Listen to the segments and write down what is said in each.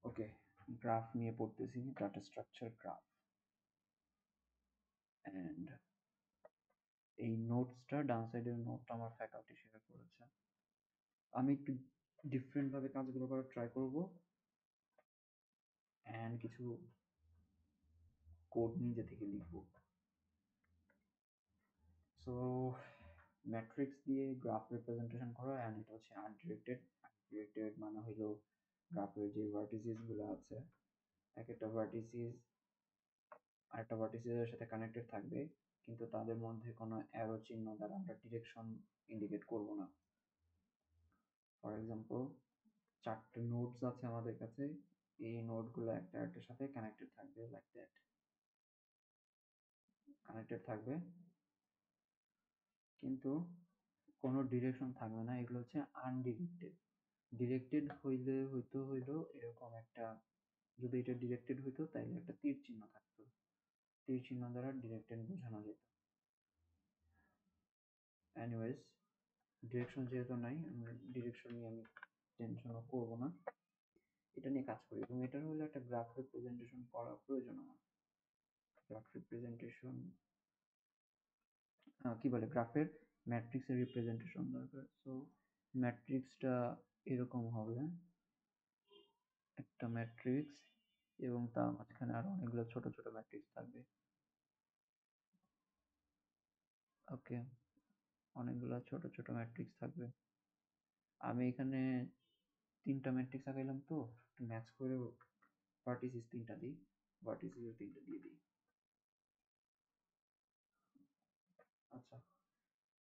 ওকে, graph নিয়ে পড়তেছি, data structure graph. And এই নোটসটা, ডান সাইডের নোটটা আমার ফ্যাকাল্টি শেয়ার করেছে। আমি একটু ডিফারেন্ট ভাবে কাজগুলো করার ট্রাই করব, অ্যান্ড কিছু কোড নিজে থেকে লিখব। সো ম্যাট্রিক্স দিয়ে গ্রাফ রিপ্রেজেন্টেশন করা, অ্যান্ড এটা হচ্ছে আনডিরেক্টেড। আনডিরেক্টেড মানে হলো গ্রাফের যে ভার্টিসিস গুলো আছে, এক একটা ভার্টিসিস আরেকটা ভার্টিসিসের সাথে কানেক্টেড থাকবে, কিন্তু তাদের মধ্যে কোনো অ্যারো চিহ্ন দ্বারা আমরা ডিরেকশন ইন্ডিকেট করব না। ফর এক্সাম্পল, চারটে নোডস আছে আমাদের কাছে, এই নোডগুলো একটা একটার সাথে কানেক্টেড থাকবে, লাইক দ্যাট কানেক্টেড থাকবে, কিন্তু কোনো ডিরেকশন থাকবে না। এগুলো হচ্ছে আনডিরেক্টেড। ডিরেক্টেড হইলে হইতো এরকম একটা, যদি এটা ডিরেক্টেড হইতো তাহলে একটা তীর চিহ্ন থাকতো, তীর চিহ্ন দ্বারা ডিরেক্টেড বোঝানো যেত। এনিওয়েজ, ডিরেকশন যেহেতু নাই, আমরা ডিরেকশন নিয়ে আমি টেনশনও করবো না, এটা নিয়ে কাজ করি। এবং এটার হলো একটা গ্রাফ রিপ্রেজেন্টেশন করা প্রয়োজন আমার। গ্রাফ রিপ্রেজেন্টেশন কি বলে, গ্রাফের ম্যাট্রিক্সের রিপ্রেজেন্টেশন দরকার। সো ম্যাট্রিক্সটা এরকম হবে, একটা ম্যাট্রিক্স এবং তার মাঝখানে আরো অনেকগুলো ছোট ছোট ম্যাট্রিক্স থাকবে। ওকে, অনেকগুলো ছোট ছোট ম্যাট্রিক্স থাকবে। আমি এখানে তিনটা ম্যাট্রিক্স আঁকাইলাম, তো ম্যাচ করে ভার্টিসিস তিনটা দিই, ভার্টিসিস তিনটা দিয়ে দিই। আচ্ছা,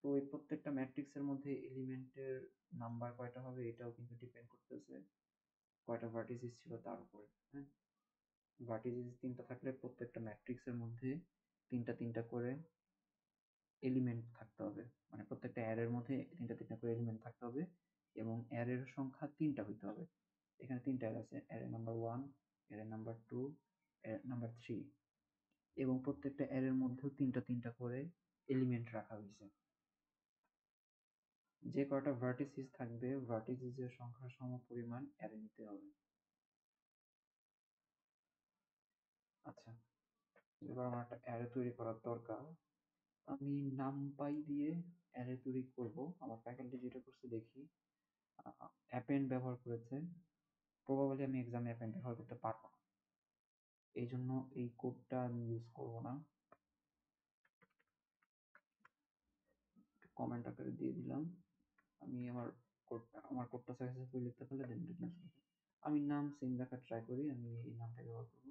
তো এই প্রত্যেকটা ম্যাট্রিক্সের মধ্যে এলিমেন্টের নাম্বার কয়টা হবে এটাও কিন্তু ডিপেন্ড করতেছে কয়টা ভার্টিসিস ছিল তার উপরে। হ্যাঁ, ভার্টিসিস তিনটা থাকলে প্রত্যেকটা ম্যাট্রিক্সের মধ্যে তিনটা তিনটা করে এলিমেন্ট থাকতে হবে, মানে প্রত্যেকটা অ্যারের মধ্যে তিনটা তিনটা করে এলিমেন্ট থাকতে হবে, এবং অ্যারের সংখ্যা তিনটা হইতে হবে। এখানে তিনটা অ্যারে আছে, array number 1, array number 2, array number 3, এবং প্রত্যেকটা অ্যারের মধ্যেও তিনটা তিনটা করে এলিমেন্ট রাখা হয়েছে। যে কয়টা ভার্টিসিস থাকবে, ভার্টিসিসের সংখ্যার সমপরিমাণ অ্যারে নিতে হবে। আচ্ছা, এবার আমার একটা অ্যারে তৈরি করার দরকার। আমি নামপাই দিয়ে অ্যারে তৈরি করব। আমার ফ্যাকাল্টি যেটা করছে দেখি, অ্যাপেন্ড ব্যবহার করেছে। প্রবাবলি আমি এক্সামে অ্যাপেন্ড ব্যবহার করতে পারবো না, এই জন্য এই কোডটা আমি ইউজ করব না। কমেন্ট আকারে দিয়ে দিলাম। আমি আমার কোডটা সাকসেসফুলি লিখতে পারলে দেন এটা ইউজ করব। আমি নাম সেম রাখার ট্রাই করি, আমি এই নামটা ব্যবহার করব।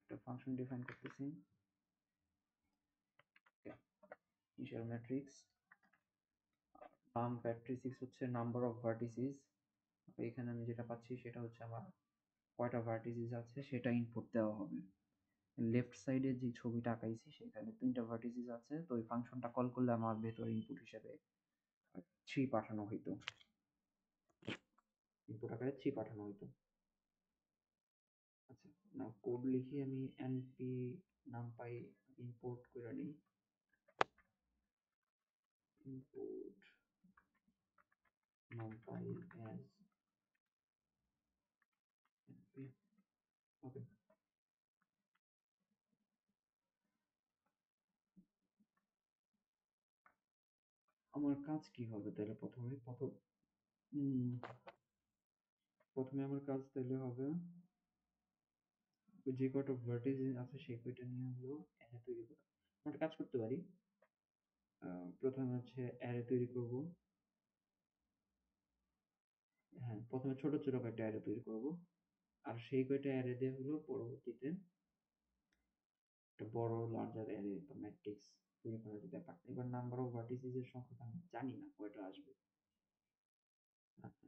একটা ফাংশন ডিফাইন করতেছি, ইনিশিয়াল ম্যাট্রিক্স, নাম ম্যাট্রিক্স হচ্ছে নাম্বার অফ ভার্টিসিস। এখানে আমি যেটা পাচ্ছি সেটা হচ্ছে আমার কয়টা ভার্টিসিস আছে সেটা ইনপুট দেওয়া হবে। লেফট সাইডে যে ছবিটা আঁকাইছি সেখানে তিনটা ভার্টিসিস আছে, তো ওই ফাংশনটা কল করলে আমার ভেতরে ইনপুট হিসেবে 3 পাঠানো হইতো, ইনপুট আকারে 3 পাঠানো হইতো। আচ্ছা, না কোড লিখি আমি np numpy ইম্পোর্ট করে নিই, ইম্পোর্ট numpy as np। ওকে, আমার কাজ কি হবে তাহলে? উম, প্রথমে আমার কাজ তাহলে হবে যে কটা ভার্টিসিস আছে সেই কয়টা নিয়ে হলো অ্যারে তৈরি করা। আমরা একটা কাজ করতে পারি, প্রথমে হচ্ছে অ্যারে তৈরি করব। হ্যাঁ, প্রথমে ছোট ছোট কয়েকটা অ্যারে তৈরি করব, আর সেই কয়টা অ্যারে দিয়ে হলো পরবর্তীতে একটা বড় লার্জার অ্যারে বা ম্যাট্রিক্স তৈরি করা যেতে পারে। এবার নাম্বার অফ ভার্টিসিস এর সংখ্যা আমি জানি না কয়টা আসবে। আচ্ছা,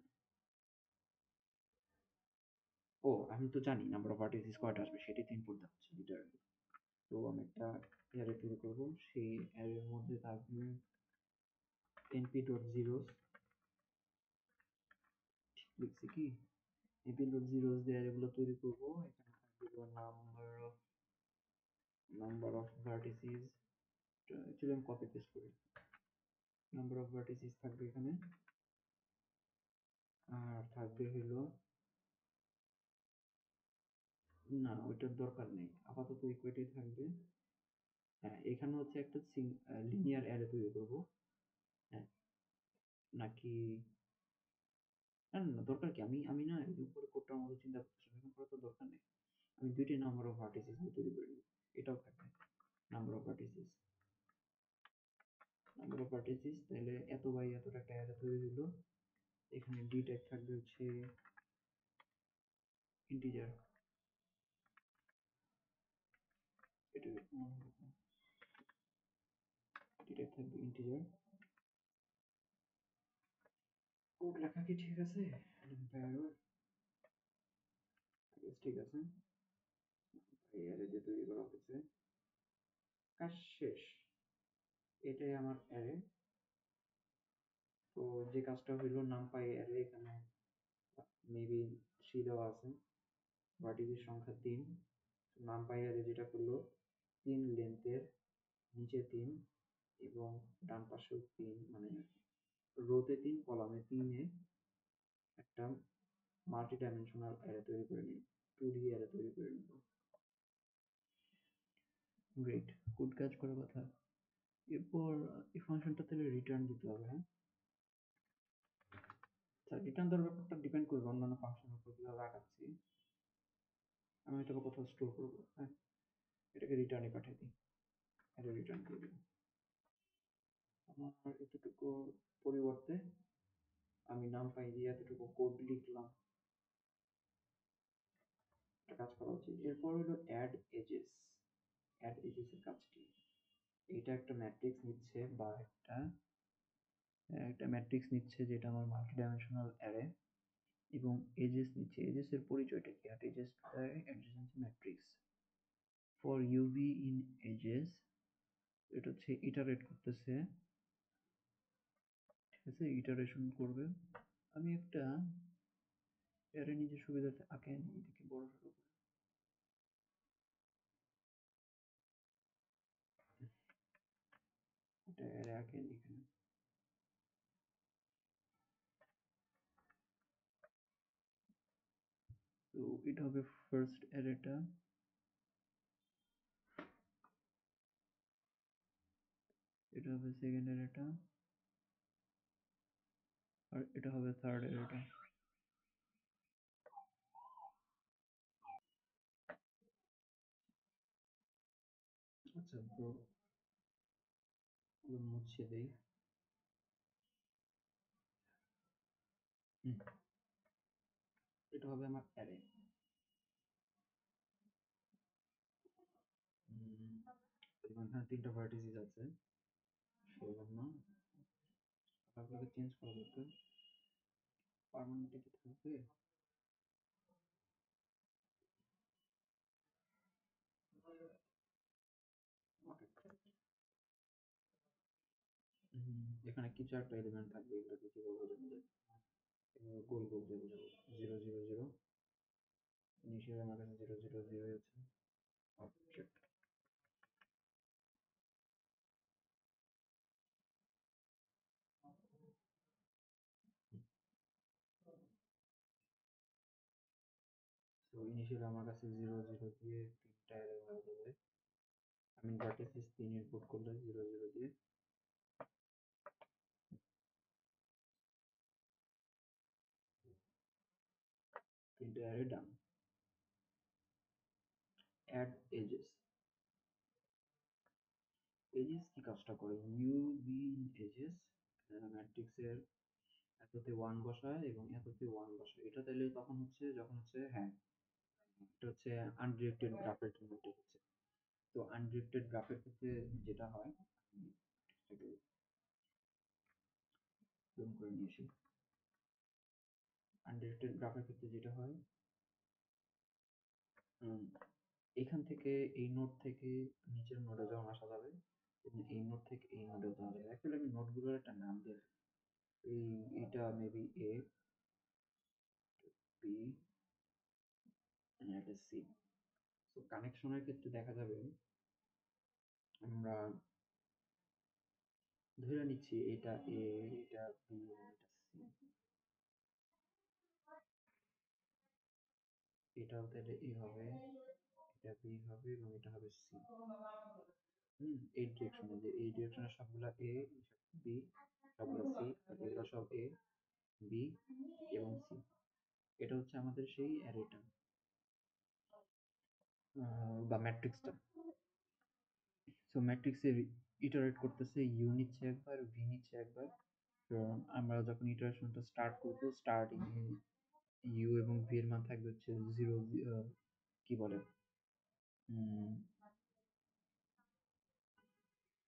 ও আমি তো জানি নাম্বার অফ ভার্টিসিস কয়টা আসবে, সেটাই তো ইনপুট দেওয়া হচ্ছে লিটারালি। তো আমি একটা অ্যারে তৈরি করব, সেই অ্যারের মধ্যে থাকবে np.zeros, লিখছি কি, np.zeros দিয়ে অ্যারেগুলো তৈরি করব। এখানে থাকবে নাম্বার অফ ভার্টিসিস, অ্যাকচুয়ালি আমি কপি পেস্ট করি, নাম্বার অফ ভার্টিসিস থাকবে এখানে, আর থাকবে হলো না, ওইটার দরকার নেই, আপাতত এই কয়টাই থাকবে। হ্যাঁ, এখানে হচ্ছে একটা লিনিয়ার অ্যারে তৈরি করবো। হ্যাঁ, নাকি না না না, দরকার কি, আমি আমি না এই উপরে কোডটার মতো চিন্তা করতেছিলাম, এখন করার তো দরকার নেই। আমি দুইটাই নাম্বার অফ ভার্টিসিস তৈরি করে নিই, এটাও থাকবে নাম্বার অফ ভার্টিসিস। নাম্বার অফ ভার্টিসিস তাহলে এত বাই এতটা একটা অ্যারে তৈরি হলো। এখানে ডি টাইপ থাকবে হচ্ছে ইন্টিজার, এটা ডি টাইপ থাকবে ইন্টিজার। কোড লেখা কি ঠিক আছে? ঠিক আছে, এই অ্যারে দিয়ে তৈরি করা হয়েছে, কাজ শেষ। এটাই আমার অ্যারে। তো যে কাজটা হইলো নামপাই অ্যারে, এখানে মেবি 3 দেওয়া আছে, ভার্টিসের সংখ্যা 3। নামপাই অ্যারে যেটা করলো 3 লেন্থের, নিচে 3 এবং ডান পাশেও 3, মানে রোতে 3 কলামে 3 এ একটা মাল্টি ডাইমেনশনাল অ্যারে তৈরি করে নিই, 2D অ্যারে তৈরি করে নিব। গ্রেট, গুড কাজ করার কথা। এরপর এই ফাংশনটা তাহলে রিটার্ন দিতে হবে, হ্যাঁ? আচ্ছা, রিটার্ন দেওয়ার ব্যাপারটা ডিপেন্ড করবে অন্যান্য ফাংশনের উপর কিভাবে আগাচ্ছি। আমি হয়তো কোথাও স্টোর করবো, হ্যাঁ, এটাকে রিটার্নে পাঠিয়ে দিই, এটা রিটার্ন করে দিই। আমার এতটুকু পরিবর্তে আমি নাম পাই দিয়ে এতটুকু কোড লিখলাম, একটা কাজ করা উচিত। এরপর হলো অ্যাড এজেস। অ্যাড এজেস এর কাজটি, এটা একটা ম্যাট্রিক্স নিচ্ছে বা একটা একটা ম্যাট্রিক্স নিচ্ছে যেটা আমার মাল্টি ডাইমেনশনাল অ্যারে, এবং এজেস নিচ্ছে। এজেস এর পরিচয়টা কি? At edges adjacency matrix for UV in edges, এটা হচ্ছে ইটারেট করতেছে, ঠিক আছে, ইটারেশন করবে। আমি একটা অ্যারে নিজের সুবিধাতে আঁকে নিই, এটাকে বড় সড়ো করে। এটা অ্যারে আঁকে নিই এখানে। তো এটা হবে ফার্স্ট অ্যারেটা, এটা হবে সেকেন্ড অ্যারেটা, আর এটা হবে থার্ড অ্যারেটা। আচ্ছা, তো মুছে দেই। হুম, এটা হবে আমার অ্যারে। এখানে 3টা ভার্টিসিস আছে, সেজন্য কালারগুলোকে চেঞ্জ করা দরকার। পার্মানেন্ট কি থাকবে? এখানে কিছু একটা এলিমেন্ট থাকবে, এগুলোকে কিভাবে বোঝানো যায়? এভাবে গোল গোল দিয়ে বোঝাবো, 0 0 0। নিচে আমার কাছে 0 0 0 আছে অবজেক্ট। তো ইনিশিয়ালি আমার কাছে 0 0 দিয়ে 3টা অ্যারে হয়ে যাবে। আমি ভার্টিসিস 3 ইনপুট করলে 0 0 দিয়ে 3টা অ্যারে ডান। অ্যাড এজেস, এজেস কি কাজটা করে? ইউভি ইন এজেস ম্যাট্রিক্সের এততে 1 বসায় এবং এততে 1 বসায়। এটা তাহলে তখন হচ্ছে যখন হচ্ছে, হ্যাঁ, এটা হচ্ছে আনডিরেক্টেড গ্রাফের ক্ষেত্রে হচ্ছে। তো আনডিরেক্টেড গ্রাফের ক্ষেত্রে যেটা হয়, একটু জুম করে নিয়ে আসি। আনডিরেক্টেড গ্রাফের ক্ষেত্রে যেটা হয়, এখান থেকে এই নোড থেকে নিচের নোডে যখন আসা যাবে, এই নোড থেকে এই নোডেও যাওয়া যাবে। অ্যাকচুয়ালি আমি নোডগুলোর একটা নাম দিই, এই এটা মেবি এ, বি, এটা সি। তো কানেকশনের ক্ষেত্রে দেখা যাবে আমরা ধরে নিচ্ছি এটা এ, এটা বি, এটা সি। এটাও তাহলে এ হবে, এটা বি হবে এবং এটা হবে সি। এই ডিরেকশনে, যে এই ডিরেকশনে সবগুলা এ, বি, সবগুলো সি, এগুলো সব এ, বি এবং সি। এটা হচ্ছে আমাদের সেই অ্যারেটা বা ম্যাট্রিক্সটা। সো ম্যাট্রিক্সের ইটারেট করতেছে, ইউ নিচ্ছে একবার, ভি নিচ্ছে একবার। তো আমরা যখন ইটারেশনটা স্টার্ট করবো, স্টার্টিং ইউ এবং ভি এর মান থাকবে হচ্ছে জিরো, কি বলে,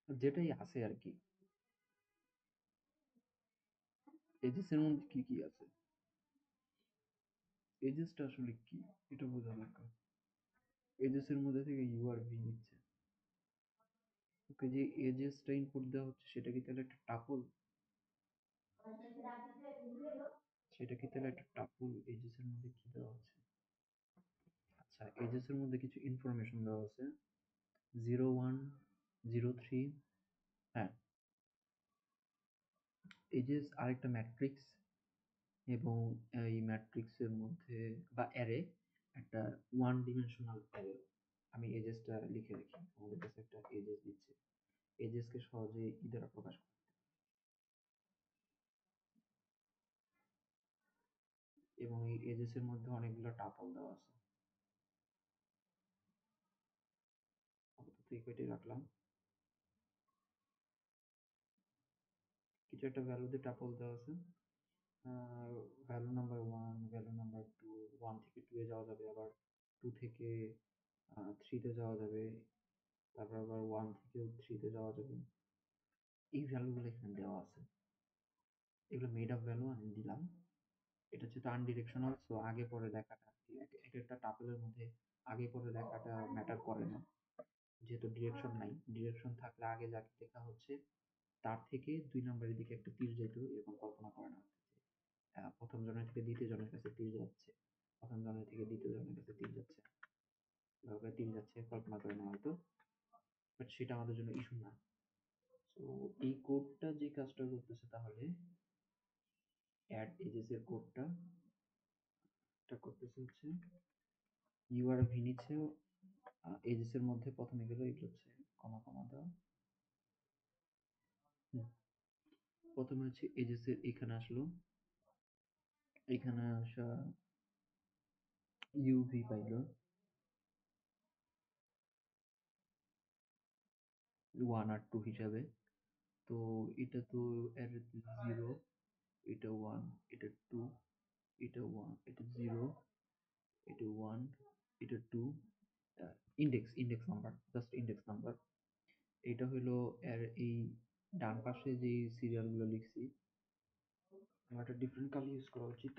যেটাই আছে আর কি। এজেসের মধ্যে কি কি আছে, এজেসটা আসলে কি এটা বোঝা দরকার। এজেসের মধ্যে থেকে ইউ আর ভি নিচ্ছে। ওকে, যে এজেসটা ইনপুট দেওয়া হচ্ছে সেটা কি তাহলে একটা টাপল? সেটা কি তাহলে একটা টাপল? এজেসের মধ্যে কি দেওয়া আছে? আচ্ছা, এজেসের মধ্যে কিছু ইনফরমেশন দেওয়া আছে, 01, 03। হ্যাঁ, এজেস আরেকটা ম্যাট্রিক্স, এবং এই ম্যাট্রিক্সের মধ্যে বা অ্যারে একটা ওয়ান ডিমেনশনাল অ্যারে। আমি এজেসটা লিখে রাখি, আমাদের কাছে একটা এজেস দিচ্ছে। এজেসকে সহজে ই দ্বারা প্রকাশ করা, এবং এই এজেসের মধ্যে অনেকগুলো টাপল দেওয়া আছে। আপাতত এই কয়টাই রাখলাম। কিছু একটা ভ্যালুতে টাপল দেওয়া আছে, ভ্যালু নাম্বার 1, ভ্যালু নাম্বার 2, 1 থেকে 2 এ যাওয়া যাবে, আবার 2 থেকে 3 তে যাওয়া যাবে, তারপর আবার 1 থেকে 3 তে যাওয়া যাবে। এই ভ্যালুগুলো এখানে দেওয়া আছে, এগুলো মেড আপ ভ্যালু আমি দিলাম। এটা হচ্ছে আনডিরেকশনাল, সো আগে পরে লেখাটা এক একটা টাপলের মধ্যে আগে পরে লেখাটা ম্যাটার করে না, যেহেতু ডিরেকশন নাই। ডিরেকশন থাকলে আগে যাকে লেখা হচ্ছে তার থেকে 2 নম্বরের দিকে একটা তীর যেত, এরকম কল্পনা করে না। প্রথম জনের থেকে দ্বিতীয় জনের কাছে তীর যাচ্ছে, প্রথম জনের থেকে দ্বিতীয় জনের কাছে তীর যাচ্ছে, এভাবে তীর যাচ্ছে কল্পনা করে না হয়তো, বাট সেটা আমাদের জন্য ইস্যু না। তো এই কোডটা যে কাজটা করতেছে, তাহলে অ্যাড এজেস এর কোডটা এটা করতেছে হচ্ছে ইউআরভি নিচ্ছে এজেস এর মধ্যে, প্রথমে গেল এগুলো হচ্ছে কমা কমা দেওয়া। প্রথমে হচ্ছে এজেস এর এখানে আসলো, এখানে আসা ইউভি পাইলো 1 আর 2 হিসাবে। তো এটা তো এর 0, এটা 1, এটা 2, এটা 1, এটা 0, এটা 1, এটা 2, index index number, just index number. এটা হলো এর এই ডান পাশে যে সিরিয়াল গুলো লিখছি, আমার একটা ডিফারেন্ট কালি ইউজ করা উচিত।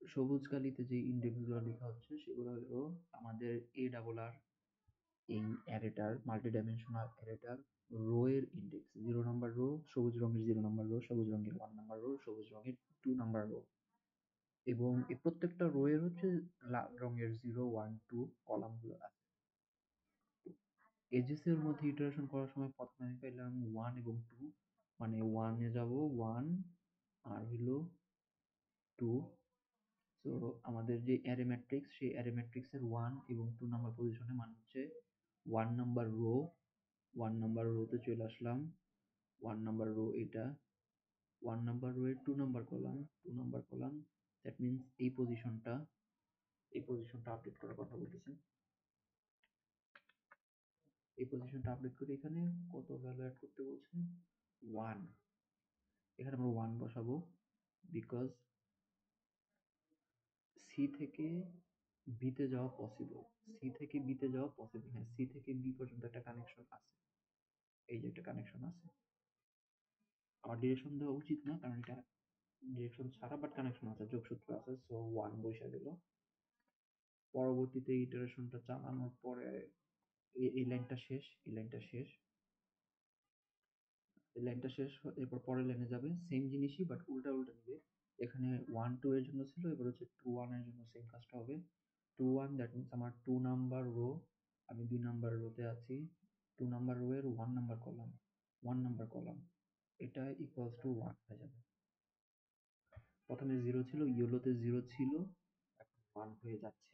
সবুজ কালিতে যে ইন্ডেক্স গুলো লেখা হচ্ছে সেগুলো হলো আমাদের এ ডাবল আর, এই অ্যারেটার, মাল্টি ডাইমেনশনাল অ্যারেটার রো এর ইন্ডেক্স। 0 নাম্বার রো সবুজ রঙের, 0 নাম্বার রো সবুজ রঙের, 1 নাম্বার রো সবুজ রঙের, 2 নাম্বার রো, এবং এই প্রত্যেকটা রো এর হচ্ছে লাল রঙের 0, 1, 2 কলাম গুলো আছে। এজেস এর মধ্যে ইটারেশন করার সময় প্রথমে আমি পেলাম 1 এবং 2, মানে 1 এ যাব 1 আর হলো 2। সো আমাদের যে অ্যারে ম্যাট্রিক্স, সেই অ্যারে ম্যাট্রিক্স এর 1 এবং 2 নাম্বার পজিশনে মানে হচ্ছে 1 নাম্বার রো। 1 নাম্বার রোতে চলে আসলাম, 1 নাম্বার রো এটা, 1 নাম্বার রো এর 2 number column, 2 number column. That means এই পজিশনটা আপডেট করার কথা বলতেছে। এই পজিশনটা আপডেট করে এখানে কত ভ্যালু অ্যাড করতে বলছে, 1। এখানে আমরা 1 বসাবো, বিকজ সি থেকে বিতে যাওয়া পসিবল, সি থেকে বিতে যাওয়া পসিবল। হ্যাঁ, সি থেকে বি পর্যন্ত একটা কানেকশন আছে, এই যে একটা কানেকশন আছে। আমার ডিরেকশন দেওয়া উচিত না, কারণ এটা ডিরেকশন ছাড়া, বাট কানেকশন আছে, যোগসূত্র আছে, সো 1 বসে গেল। পরবর্তীতে ইটারেশনটা চালানোর পরে এই লাইনটা শেষ, এই লাইনটা শেষ, এই লাইনটা শেষ, এরপর পরের লাইনে যাবে, সেম জিনিসই বাট উল্টা উল্টা নিবে। এখানে 1 2 এর জন্য ছিল, এবার হচ্ছে 2 1 এর জন্য সেম কাজটা হবে। 2 1, দ্যাট মিন্স আমার 2 নাম্বার রো, আমি 2 নাম্বার রোতে আছি, 2 নাম্বার রো এর 1 নাম্বার কলাম, 1 নাম্বার কলাম, এটা ইকুয়ালস টু 1 হয়ে যাবে। প্রথমে 0 ছিল, ইয়েলোতে 0 ছিল, এখন 1 হয়ে যাচ্ছে।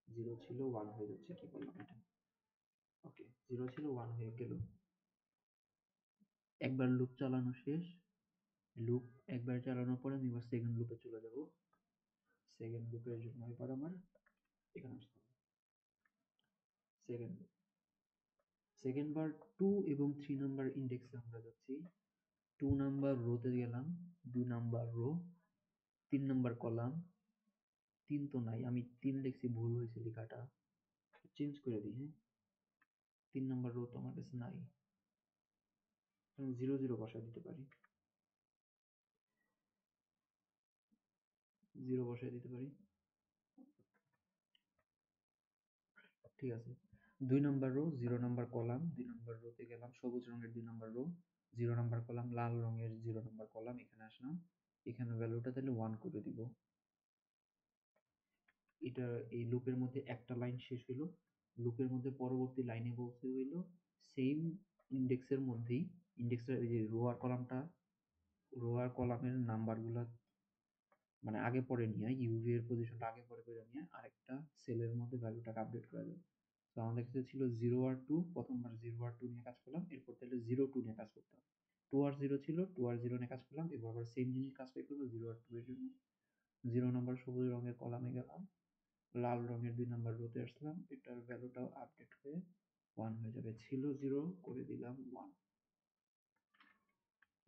0 ছিল 1 হয়ে যাচ্ছে, কি বললাম এটা? ওকে, 0 ছিল 1 হয়ে গেল। একবার লুপ চালানো শেষ। লুপ একবার চালানোর পরে আমি এবার সেকেন্ড লুপে চলে যাব। সেকেন্ড লুপের জন্য এবার আমার এখানে আসতে হবে। সেকেন্ড লুপ, সেকেন্ড বার 2 এবং 3 নাম্বার ইন্ডেক্সে আমরা যাচ্ছি। 2 নাম্বার রোতে গেলাম, 2 নাম্বার রো, 3 নাম্বার কলাম। 3 তো নাই, আমি 3 লিখছি, ভুল হয়েছে লেখাটা, চেঞ্জ করে দিই। হ্যাঁ, 3 নাম্বার রো তো আমার কাছে নাই, 0 0 বসায় দিতে পারি। 0 বসায় দিতে পারি, ঠিক আছে। 2 number row, 0 number column, 2 number রোতে গেলাম, সবুজ রঙের 2 নাম্বার রো, 0 নাম্বার কলাম, লাল রঙের 0 নাম্বার কলাম, এখানে আসলাম। এখানে ভ্যালুটা তাহলে 1 করে দিব। এটা এই লুপের মধ্যে একটা লাইন শেষ হইলো। লুপের মধ্যে পরবর্তী লাইনে বলতে হইলো সেম ইন্ডেক্সের মধ্যেই, ইন্ডেক্সের এই যে রো আর কলামটা, রো আর কলামের নাম্বারগুলা মানে আগে পরে নিয়ে, ইউভি এর পজিশনটা আগে পরে করে নিয়ে আরেকটা সেলের মধ্যে ভ্যালুটাকে আপডেট করা যাবে। তো আমাদের কাছে ছিল 0 আর 2, প্রথমবার 0 আর 2 নিয়ে কাজ করলাম, এরপর তাহলে 0 2 নিয়ে কাজ করতাম। 2 আর 0 ছিল, 2 আর 0 নিয়ে কাজ করলাম, এবার আবার সেম জিনিস কাজটাই করবো 0 আর 2 এর জন্য। 0 নাম্বার সবুজ রঙের কলামে গেলাম, লাল রঙের 2 নাম্বার রোতে আসলাম, এটার ভ্যালুটাও আপডেট হয়ে 1 হয়ে যাবে। ছিল 0 করে দিলাম 1,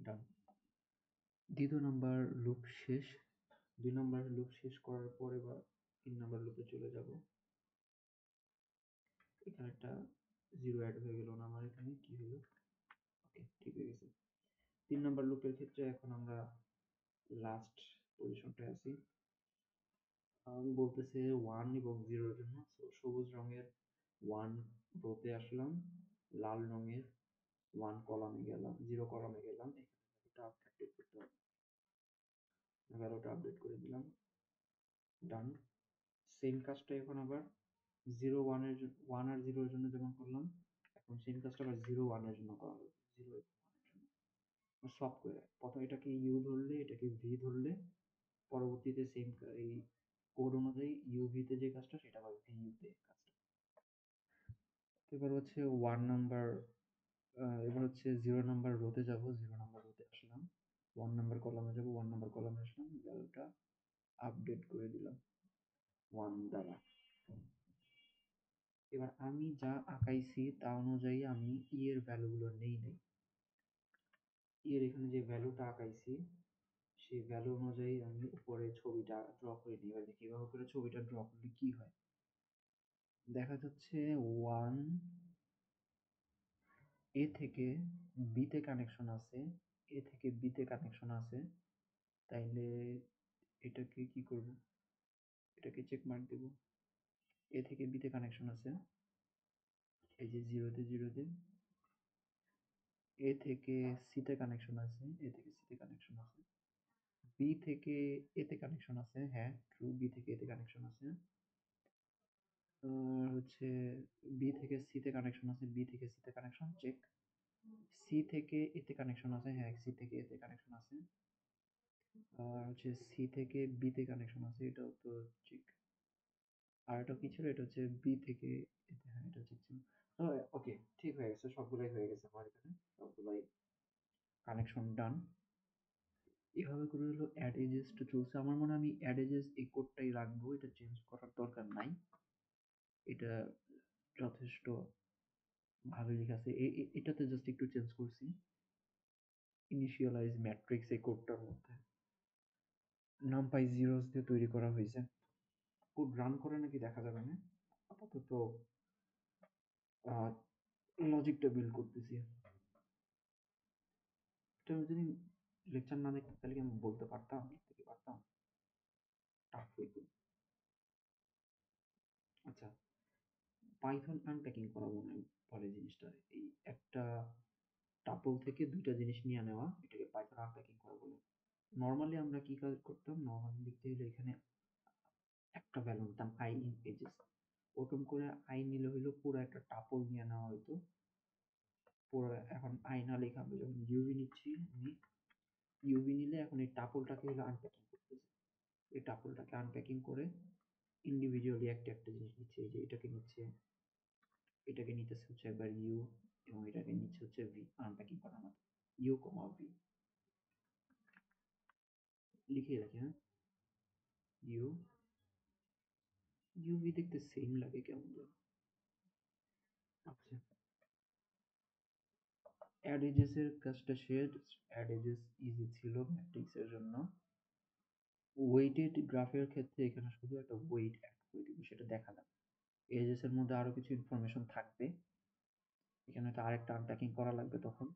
ডান। দ্বিতীয় নাম্বার লুপ শেষ। 2 নাম্বার লুপ শেষ করার পরে এবার 3 নাম্বার লুপে চলে যাব। এখানে একটা 0 অ্যাড হয়ে গেল না আমার, এখানে কি হলো? ওকে, ঠিক হয়ে গেছে। 3 নাম্বার লুপের ক্ষেত্রে এখন আমরা লাস্ট পজিশনটায় আছি। বলতেছে 1 এবং 0 এর জন্য, সবুজ রঙের 1 রোতে আসলাম, লাল রঙের 1 কলামে গেলাম, 0 কলামে গেলাম, এখানে ভ্যালুটা আপডেট করতে হবে। ভ্যালুটা আপডেট করে দিলাম, ডান। সেম কাজটা এখন আবার 0 1 এর 1 আর 0 এর জন্য যেমন করলাম, এখন সেম কাজটা আবার 0 1 এর জন্য করা হবে। 0 এবং 1 এর জন্য সব করে প্রথমে এটাকে ইউ ধরলে, এটাকে ভি ধরলে, পরবর্তীতে সেম এই কোড অনুযায়ী ইউভি তে যে কাজটা সেটা হবে ভিইউ তে কাজটা। এবার হচ্ছে 1 নাম্বার, এবার হচ্ছে 0 নাম্বার রোতে যাব, 0 নাম্বার রোতে আসলাম, 1 নাম্বার কলামে যাব, 1 নাম্বার কলামে আসলাম, ভ্যালুটা আপডেট করে দিলাম 1 দ্বারা। এবার আমি যা আঁকাইছি তা অনুযায়ী আমি ই এর ভ্যালুগুলো নেই নাই। ই এর এখানে যে ভ্যালুটা আঁকাইছি সেই ভ্যালু অনুযায়ী আমি উপরে ছবিটা ড্র করে নিই। এবার দেখি কিভাবে করে ছবিটা ড্র করলে কি হয়। দেখা যাচ্ছে 1 এ থেকে বি তে কানেকশন আছে, এ থেকে বি তে কানেকশন আছে, তাইলে এটাকে কি করব, এটাকে চেক মার্ক দেব। এ থেকে বি তে কানেকশন আছে, এই যে 0 তে 0 তে। এ থেকে সি তে কানেকশন আছে, এ থেকে সি তে কানেকশন আছে। বি থেকে এ তে কানেকশন আছে, হ্যাঁ ট্রু, বি থেকে এ তে কানেকশন আছে। হচ্ছে বি থেকে সি তে কানেকশন আছে, বি থেকে সি তে কানেকশন চেক। সি থেকে এ তে কানেকশন আছে, হ্যাঁ সি থেকে এ তে কানেকশন আছে। আর হচ্ছে সি থেকে বি তে কানেকশন আছে, এটাও তো ঠিক। আর এটা কি ছিল, এটা হচ্ছে বি থেকে এতে, হ্যাঁ এটা ঠিক ছিল। তো ওকে, ঠিক হয়ে গেছে, সবগুলাই হয়ে গেছে আমার এখানে, সবগুলাই কানেকশন ডান। এভাবে করে হলো অ্যাড এজেস টা চলছে। আমার মনে হয় আমি অ্যাড এজেস এই কোডটাই রাখবো, এটা চেঞ্জ করার দরকার নাই, এটা যথেষ্ট ভালো লেখা আছে। এটাতে জাস্ট একটু চেঞ্জ করছি, ইনিশিয়ালাইজ ম্যাট্রিক্স এই কোডটার মধ্যে নামপাই জিরোস দিয়ে তৈরি করা হয়েছে। কোড রান করে নাকি দেখা যাবে না, আপাতত লজিকটা বিল্ড করতেছি। এটা আমি যদি লেকচার না দেখতে তাহলে কি আমি বলতে পারতাম, লিখতে পারতাম, টাফ হইতো। আচ্ছা, পাইথন আনপ্যাকিং করাবো না পরে জিনিসটা, এই একটা টাপল থেকে দুইটা জিনিস নিয়ে নেওয়া, এটাকে পাইথন আনপ্যাকিং করা বলে। নর্মালি আমরা কি কাজ করতাম, নর্মালি লিখতে গেলে এখানে একটা ভ্যালু নিতাম আই ইন এজেস, ওরকম করে আই নিলে হইলো পুরো একটা টাপল নিয়ে নেওয়া হইতো পুরো। এখন আই না লিখে আমরা যখন ইউভি নিচ্ছি, ইউভি নিলে এখন এই টাপলটাকে হলো আনপ্যাকিং করতেছে, এই টাপলটাকে আনপ্যাকিং করে ইন্ডিভিজুয়ালি একটা একটা জিনিস নিচ্ছে, এই যে এটাকে নিচ্ছে, এটাকে নিতেছে হচ্ছে একবার ইউ, এবং এটাকে নিচ্ছে হচ্ছে ভি, আনপ্যাকিং করার মতো, ইউ কমা ভি লিখে রাখি, হ্যাঁ। ইউ, ইউ ভি দেখতে সেম লাগে কেমন যেন। আচ্ছা, অ্যাড এজেস এর কাজটা শেড, অ্যাড এজেস ইজি ছিল ম্যাট্রিক্স এর জন্য। ওয়েটেড গ্রাফের ক্ষেত্রে এখানে শুধু একটা ওয়েট অ্যাড করে দিব, সেটা দেখালাম। এজেস এর মধ্যে আরো কিছু ইনফরমেশন থাকবে, এখানে তো আরেকটা আনপ্যাকিং করা লাগবে, তখন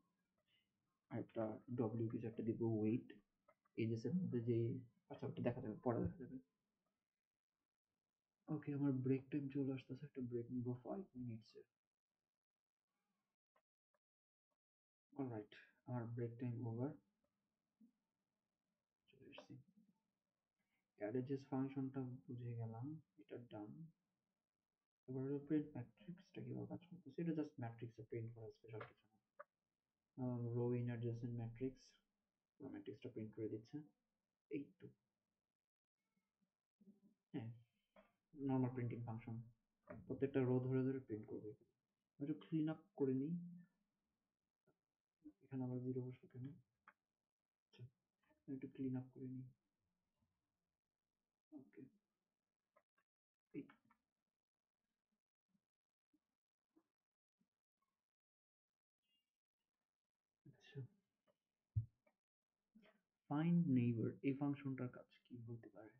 আরেকটা ডব্লিউ কিছু একটা দিব ওয়েট এজেস এর মধ্যে যে, আচ্ছা ওটা দেখা যাবে, পরে দেখা যাবে। ওকে, আমার ব্রেক টাইম চলে আসতেছে, একটা ব্রেক নিব 5 মিনিটস এর। অলরাইট, আমার ব্রেক টাইম ওভার, চলে এসেছি। অ্যাডেজেস ফাংশনটা বুঝে গেলাম, এটা ডান। এবার হলো প্রিন্ট ম্যাট্রিক্সটা কিভাবে কাজ করতেছে, এটা জাস্ট ম্যাট্রিক্সে প্রিন্ট করা, স্পেশাল কিছু না। রো ইন অ্যাডজেসেন্ট ম্যাট্রিক্স, ম্যাট্রিক্সটা প্রিন্ট করে দিচ্ছে, এই তো। হ্যাঁ, নর্মাল প্রিন্টিং ফাংশন, প্রত্যেকটা রো ধরে ধরে প্রিন্ট করবে। একটু ক্লিন আপ করে নিই, এখানে আবার জিরো বসলো কেন? আচ্ছা, একটু ক্লিন আপ করে নিই। ওকে, আচ্ছা। ফাইন্ড নেইবার এই ফাংশনটার কাজ কি বলতে পারে?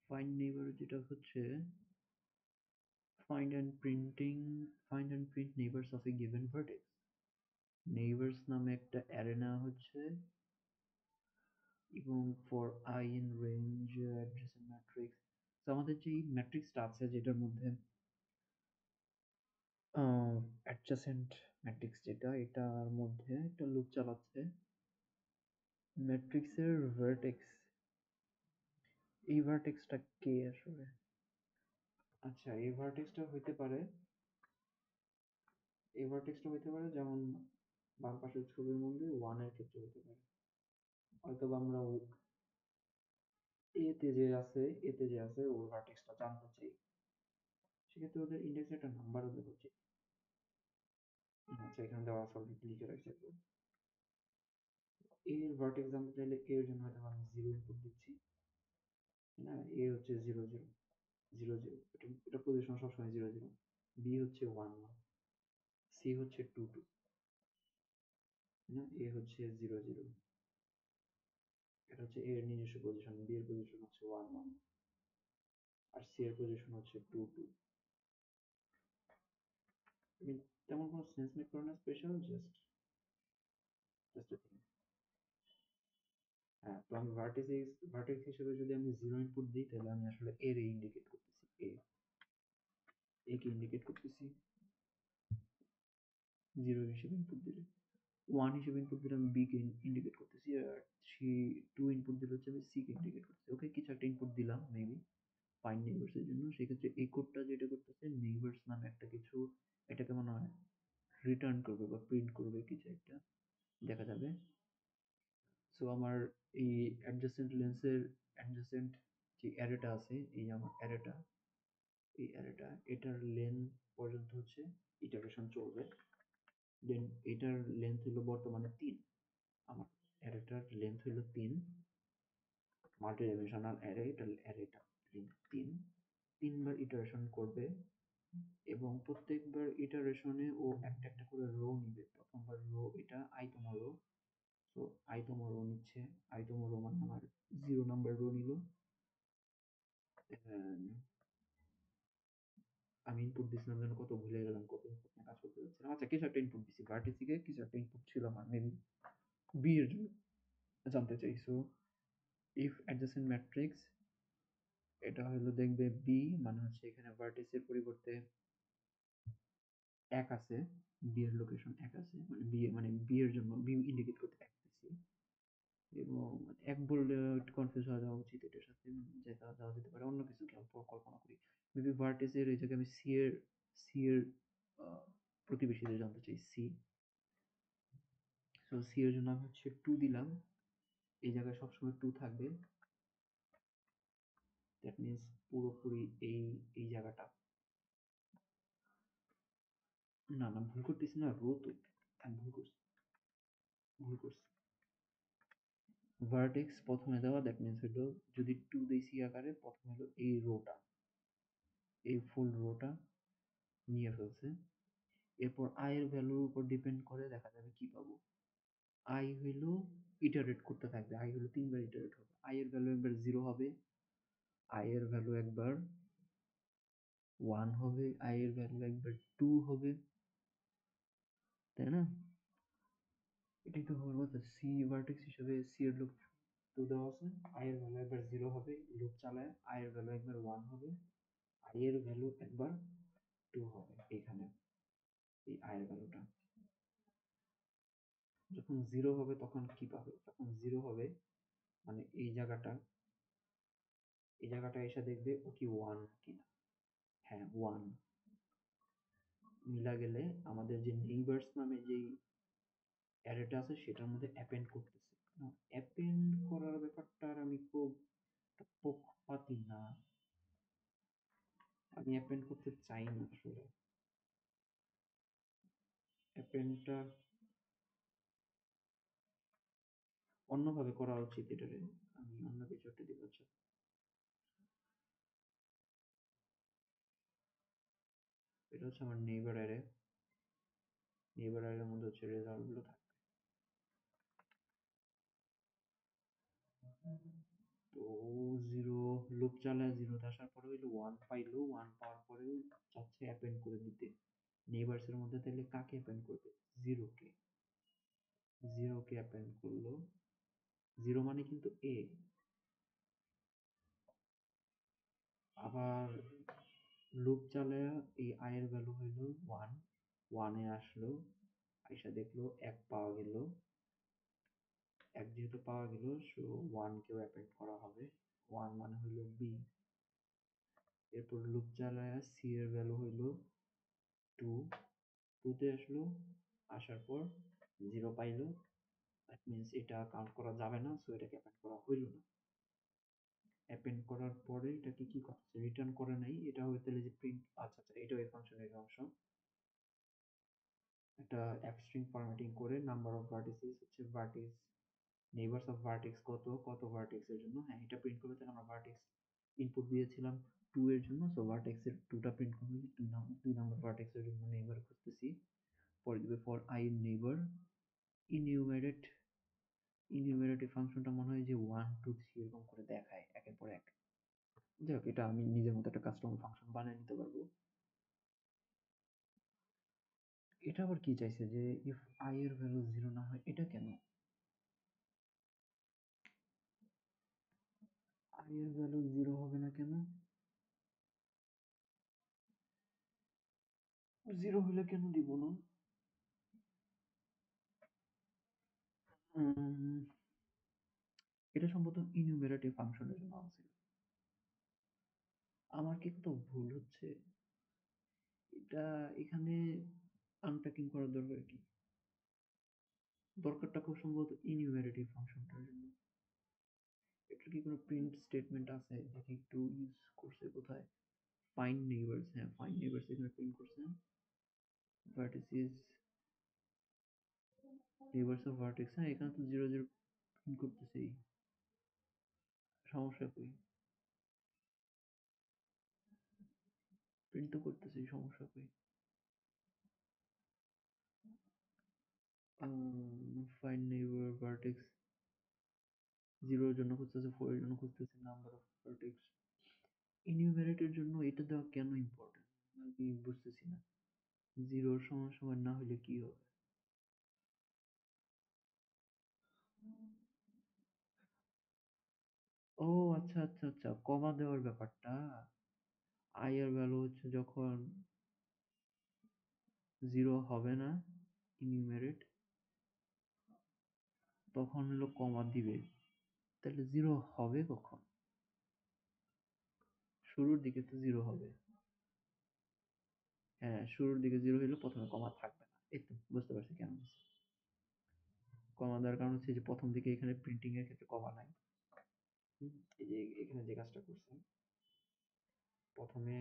ফাইন্ড নেইবার যেটা হচ্ছে find and print neighbors of a given vertex. Neighbours নামে একটা অ্যারে নেওয়া হচ্ছে, এবং for I in range adjacent matrix. তো আমাদের যে ম্যাট্রিক্সটা আছে যেটার মধ্যে অ্যাডজেসেন্ট ম্যাট্রিক্স, যেটা এটার মধ্যে একটা লুপ চালাচ্ছে, ম্যাট্রিক্সের ভার্টেক্স, এই ভার্টেক্সটা কে আসলে? আচ্ছা, এই ভার্টেক্সটা হইতে পারে, এই ভার্টেক্সটা হইতে পারে যেমন বাম পাশের ছবির মধ্যে ওয়ানের ক্ষেত্রে হতে পারে, হয়তো আমরা এতে যে আছে ওর ভার্টেক্সটা জানতে চাই, সেক্ষেত্রে ওদের ইন্ডেক্সে একটা নাম্বারও দেওয়া উচিত। আচ্ছা, এখানে দেওয়া আছে, অলরেডি লিখে রাখছি। এর ভার্টেক্স জানতে চাইলে এর জন্য হয়তো আমি জিরো ইনপুট দিচ্ছি, না, এ হচ্ছে জিরো জিরো জিরো জিরো, এটা পজিশন সবসময় জিরো জিরো, বি হচ্ছে ওয়ান ওয়ান, সি হচ্ছে টু টু, না, এ হচ্ছে জিরো জিরো, এটা হচ্ছে এর নিজস্ব পজিশন, বি এর পজিশন হচ্ছে ওয়ান ওয়ান, আর সি এর পজিশন হচ্ছে টু টু। আমি তেমন কোনো সেন্স মেক করে না, স্পেশাল জাস্ট জাস্ট হ্যাঁ। তো আমি ভার্টেক্স হিসেবে যদি আমি জিরো ইনপুট দিই, তাহলে আমি আসলে এর ইন্ডিকেট করতেছি, এ কে ইন্ডিকেট করতেছি জিরো হিসেবে ইনপুট দিলে, ওয়ান হিসেবে ইনপুট দিলে আমি বি কে ইন্ডিকেট করতেছি, আর থ্রি টু ইনপুট দিলে হচ্ছে আমি সি কে ইন্ডিকেট করতেছি। ওকে, কিছু একটা ইনপুট দিলাম মেবি ফাইন্ড নেইবার্স এর জন্য, সেক্ষেত্রে এই কোডটা যেটা করতেছে নেইবার্স নামে একটা কিছু, এটাকে মনে হয় রিটার্ন করবে বা প্রিন্ট করবে, কিছু একটা দেখা যাবে। সো আমার এই অ্যাডজাসেন্ট যে অ্যারেটা আছে, এই আমার অ্যারেটা, এই অ্যারেটা, এটার লেন্থ পর্যন্ত হচ্ছে ইটারেশন চলবে, দেন এটার লেন্থ হলো বর্তমানে 3, আমার অ্যারেটার লেন্থ হলো 3, মাল্টি ডাইমেনশনাল অ্যারে, এটার অ্যারেটা 3, তিনবার ইটারেশন করবে, এবং প্রত্যেকবার ইটারেশনে ও একটা একটা করে রো নিবে। প্রথমবার রো, এটা আইতম রো, তো আইতম রো নিচ্ছে, আইতম রো মানে আমার 0 নাম্বার রো নিল, আমি ইনপুট দিছিলাম যেন কত, ভুলে গেলাম কত ইনপুট নিয়ে কাজ করতে যাচ্ছিলাম। আচ্ছা, কিছু একটা ইনপুট দিছি, ভার্টিসিকে কিছু একটা ইনপুট ছিল আমার, মেবি বি এর জন্য জানতে চাই। সো ইফ অ্যাডজেসেন্ট ম্যাট্রিক্স, এটা হলো দেখবে বি, মানে হচ্ছে এখানে ভার্টিসের পরিবর্তে 1 আছে, বি এর লোকেশন 1 আছে, মানে বি এর জন্য বি ইন্ডিকেট করতে 1 দিছি, এবং 1 বললে একটু কনফিউজ হয়ে যাওয়া উচিত এটার সাথে, যেটা দেওয়া যেতে পারে অন্য কিছু, কল্পনা করি মেবি ভার্টিসের এই জায়গায় আমি সি এর আহ, প্রতিবেশীদের জানতে চাই, সি। সো সি এর জন্য আমি হচ্ছে 2 দিলাম, এই জায়গায় সবসময় টু থাকবে, দ্যাট মিনস পুরোপুরি এই এই জায়গাটা, না না ভুল করতেছি না, রো তো আমি ভুল করছি। ভার্টেক্স প্রথমে দেওয়া, দ্যাট মিনস হলো যদি টু দেই সি আকারে, প্রথমে হলো এই রোটা, এই ফুল রোটা নিয়ে ফেলছে। এরপর আই এর ভ্যালুর উপর ডিপেন্ড করে দেখা যাবে কি পাবো। আই হইল ইটারেট করতে থাকবে, আই হলো 3 বার ইটারেট হবে, আই এর ভ্যালু একবার 0 হবে, আই এর ভ্যালু একবার 1 হবে, আই এর ভ্যালু একবার 2 হবে, তাই না? এটাই তো হওয়ার কথা। সি ভার্টেক্স হিসেবে সি এর লুপ 2 দেওয়া আছে, আই এর ভ্যালু একবার 0 হবে, লুপ চালায় আই এর ভ্যালু একবার 1 হবে, আই এর ভ্যালু একবার 2 হবে। এখানে এই আই এর ভ্যালুটা যখন 0 হবে তখন কি পাবে? যখন 0 হবে মানে এই জায়গাটা এসে দেখবে ও কি 1 কিনা, হ্যাঁ 1 মিলা গেলে আমাদের যে নেইবার্স নামে যেই অ্যারেটা আছে সেটার মধ্যে অ্যাপেন্ড করতেছে। অ্যাপেন্ড করার ব্যাপারটা আর আমি খুব পক্ষপাতী না, আমি অ্যাপেন্ড করতে চাই না আসলে। অ্যাপেন্ডটা অন্যভাবে করা উচিত, এটারে আমি অন্য কিছু একটা দিব। আচ্ছা, এটা হচ্ছে আমার নেইবার অ্যারে, নেইবার অ্যারের মধ্যে হচ্ছে রেজাল্ট গুলো থাকে। তো 0 লুপ চালায় 0 আসার পরে হইলো 1 পাইলো, 1 পাওয়ার পরেও চাচ্ছে অ্যাপেন্ড করে দিতে। নেইবার্স এর মধ্যে তাহলে কাকে অ্যাপেন্ড করবে? 0 কে, 0 কে অ্যাপেন্ড করলো। 0 মানে কিন্তু এ। আবার লুপ চালায়া এই i এর ভ্যালু হইলো 1, 1 এ আসলো, আইসা দেখলো 1 পাওয়া গেল, 1 যেহেতু পাওয়া গেল সো 1 কেও অ্যাপেন্ড করা হবে, 1 মানে হইলো বি। এরপর লুপ চালায়া সি এর ভ্যালু হইলো 2, 2 তে আসলো, আসার পর 0 পাইলো, দ্যাট মিনস এটা কাউন্ট করা যাবে না, সো এটাকে অ্যাপেন্ড করা হইল না। অ্যাপেন্ড করার পরে এটাকে কি করছে? রিটার্ন করে নাই, এটা হইতে যে প্রিন্ট, আচ্ছা আচ্ছা এটাও এই ফাংশনের অংশ। একটা স্ট্রিং ফরম্যাটিং করে নাম্বার অফ ভার্টিসেস হচ্ছে ভার্টিস, নেইবারস অফ ভার্টেক্স কত, কত ভার্টেক্স এর জন্য, হ্যাঁ এটা প্রিন্ট করবে। তাহলে আমরা ভার্টেক্স ইনপুট দিয়েছিলাম 2 এর জন্য, সো ভার্টেক্স এর 2টা প্রিন্ট করবে, 2 নাম্বার ভার্টেক্স এর জন্য নেইবার খুঁজতেছি। পরে দিবে ফর আই নেইবার ইনিউমেরেট, ইনিউমেরেটিভ ফাংশনটা মনে হয় যে 1 2 3 এরকম করে দেখায় একের পর এক। যাই হোক, এটা আমি নিজের মতো একটা কাস্টম ফাংশন বানিয়ে নিতে পারবো। এটা আবার কি চাইছে যে ইফ আই এর ভ্যালু 0 না হয়, এটা কেন? আই এর ভ্যালু 0 হবে না কেন? 0 হলে কেন দিব না? উম, এটা সম্ভবত ইনুমেরেটিভ ফাংশনের জন্য আছে। আমার কি কোথাও ভুল হচ্ছে? এটা এখানে আনপ্যাকিং করার দরকার কি? দরকারটা খুব সম্ভবত ইনুমেরেটিভ ফাংশনটার জন্য। এটার কি কোনো প্রিন্ট স্টেটমেন্ট আছে? দেখি একটু ইউজ করছে কোথায়। ফাইন্ড নেইবারস, হ্যাঁ ফাইন্ড নেইবারস এখানে প্রিন্ট করছে। ভার্টিসিস, নেইবারস অফ ভার্টেক্স, হ্যাঁ এখানে তো 0 0 প্রিন্ট করতেছেই। সমস্যা কই? প্রিন্ট তো করতেছেই, সমস্যা কই? ফাইন্ড নেইবার ভার্টেক্স 0 এর জন্য খুঁজতেছে, 4 এর জন্য খুঁজতেছে, নাম্বার অফ ভার্টেক্স। ইনিউমেরেটের জন্য এটা দেওয়া কেন ইম্পর্টেন্ট আমি বুঝতেছি না। 0 সমান সমান না হলে কি হবে? ও আচ্ছা আচ্ছা আচ্ছা, কমা দেওয়ার ব্যাপারটা। আই এর ভ্যালু হচ্ছে যখন 0 হবে না ইনিউমেরেট, তখন হলো কমা দিবে। তাহলে 0 হবে কখন? শুরুর দিকে তো 0 হবে। হ্যাঁ শুরুর দিকে 0 হলে প্রথমে কমা থাকবে না, এই তো বুঝতে পারছি কেন। কমা দেওয়ার কারণ হচ্ছে যে প্রথম দিকে এখানে প্রিন্টিং এর ক্ষেত্রে কমা নাই। এই যে এখানে যে কাজটা করছে, প্রথমে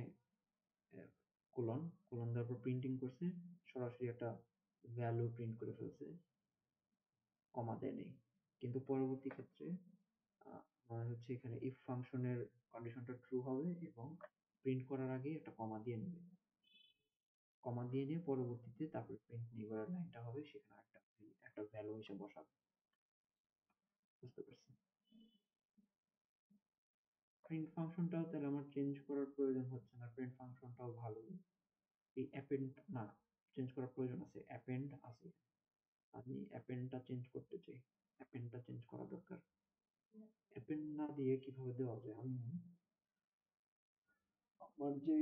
কোলন কোলন দেওয়ার পর প্রিন্টিং করছে, সরাসরি একটা ভ্যালু প্রিন্ট করে ফেলছে, কমা দেয় নেই। কিন্তু পরবর্তী ক্ষেত্রে আমার হচ্ছে এখানে ইফ ফাংশনের কন্ডিশনটা ট্রু হবে এবং প্রিন্ট করার আগে একটা কমা দিয়ে নেবে, কমা দিয়ে নিয়ে পরবর্তীতে তারপরে প্রিন্ট নিবার লাইনটা হবে, সেখানে একটা ভ্যালু হিসেবে বসাবে। বুঝতে পারছি? প্রিন্ট ফাংশনটাও তাহলে আমার চেঞ্জ করার প্রয়োজন হচ্ছে না, প্রিন্ট ফাংশনটাও ভালো। এই অ্যাপেন্ড না, চেঞ্জ করার প্রয়োজন আছে, অ্যাপেন্ড আছে, আমি অ্যাপেন্ডটা চেঞ্জ করতে চাই, অ্যাপেন্ডটা চেঞ্জ করা দরকার। অ্যাপেন্ড না দিয়ে কিভাবে দেওয়া যায়, আমি আমার যে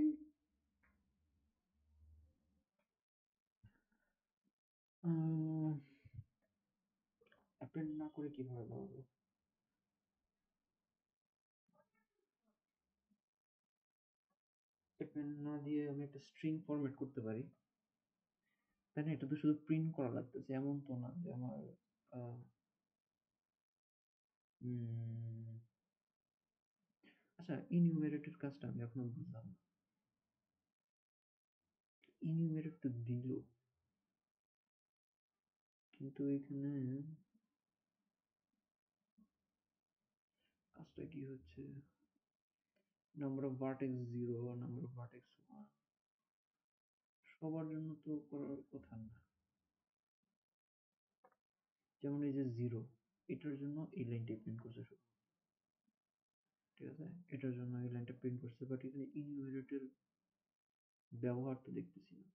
অ্যাপেন্ড না করে কিভাবে দেওয়া যায়, অ্যাপেন্ড না দিয়ে আমি একটা স্ট্রিং ফরম্যাট করতে পারি, তাই না? এটা তো শুধু প্রিন্ট করা লাগতেছে, এমন তো না যে আমার আহ, আচ্ছা, ইনিউমেরেটেড কাজটা আমি এখনো বুঝলাম না। ইনিউমেরেট তো দিল, কিন্তু এখানে কাজটা কি হচ্ছে, number of vertex 0, number of vertex 1, সবার জন্য তো করার কথা না। যেমন এই যে 0, এটার জন্য এই লাইনটা প্রিন্ট করছে শুধু, ঠিক আছে, এটার জন্য এই লাইনটা প্রিন্ট করছে, বাট এখানে ইনিউমেরেটের ব্যবহার তো দেখতেছি না।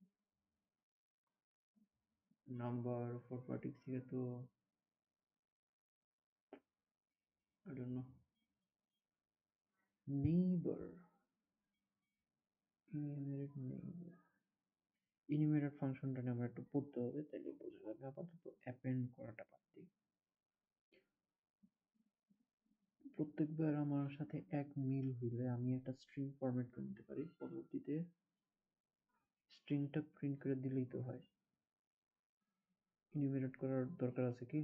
নাম্বার অফ ভার্টেক্স থেকে তো I don't know. Neighbour, enumerate neighbour, enumerate ফাংশনটা আমরা একটু পড়তে হবে, তাইলে বোঝা যাবে। আপাতত অ্যাপেন্ড করাটা বাদ দিই। প্রত্যেকবার আমার সাথে এক মিল হইলে আমি একটা স্ট্রিং ফরম্যাট করে নিতে পারি, পরবর্তীতে স্ট্রিংটা প্রিন্ট করে দিলেই তো হয়। ইনিউমেরেট করার দরকার আছে কি?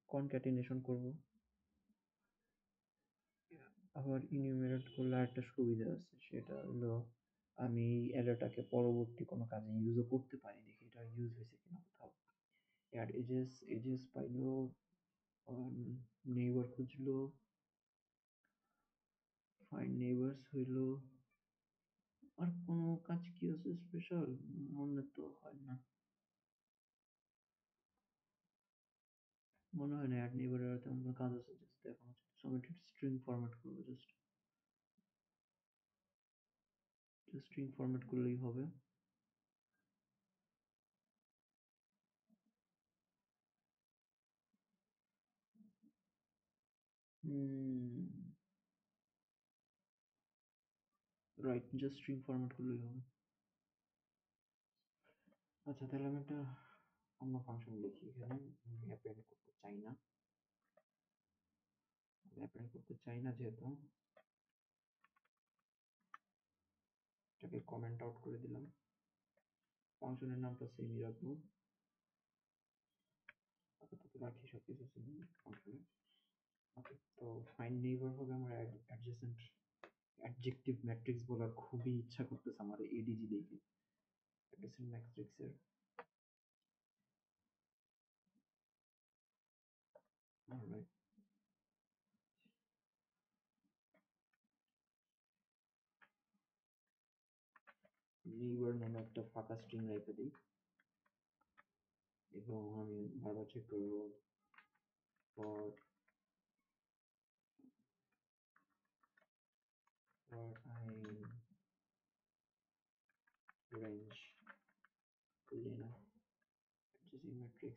কনক্যাটিনেশন করব, আবার ইনিউমেরেট করলে একটা সুবিধা আছে, সেটা হলো আমি অ্যারেটাকে পরবর্তী কোনো কাজে ইউজও করতে পারি, দেখি এটা ইউজ হয়েছে কিনা কোথাও। অ্যাড এজেস, এজেস পাইলো, নেইবার খুঁজলো, ফাইন্ড নেইবারস হইলো, আর কোনো কাজ কি আছে স্পেশাল? মনে তো হয় না, মনে হয় না অ্যাড নেইবারের আর তেমন কোনো কাজ আছে। জাস্ট এখন হচ্ছে সামেটেড স্ট্রিং ফরম্যাট করবো, জাস্ট স্ট্রিং ফরম্যাট করলেই হবে। রাইট, জাস্ট স্ট্রিং ফরম্যাট করলেই হবে। আচ্ছা, তাহলে আমি একটা অন্য ফাংশন লিখি এখানে। অ্যাপেন্ড করতে চাই না, অ্যাপেন্ড করতে চাই না যেহেতু, এটাকে কমেন্ট আউট করে দিলাম। ফাংশনের নামটা সেমই রাখবো, আপাতত রাখি সবকিছু সেম ফাংশনে। ওকে, তো ফাইন্ড নেইবার হবে আমার অ্যাডজেসেন্ট। অ্যাডজেক্টিভ ম্যাট্রিক্স বলার খুবই ইচ্ছা করতেছে আমার এডিজি দেখে, অ্যাডজেসেন্ট ম্যাট্রিক্সের। অলরাইট, নেইবার নামে একটা ফাঁকা স্ট্রিং রেখে দিই, এবং আমি বারবার চেক করবো for I range lena adjacent matrix,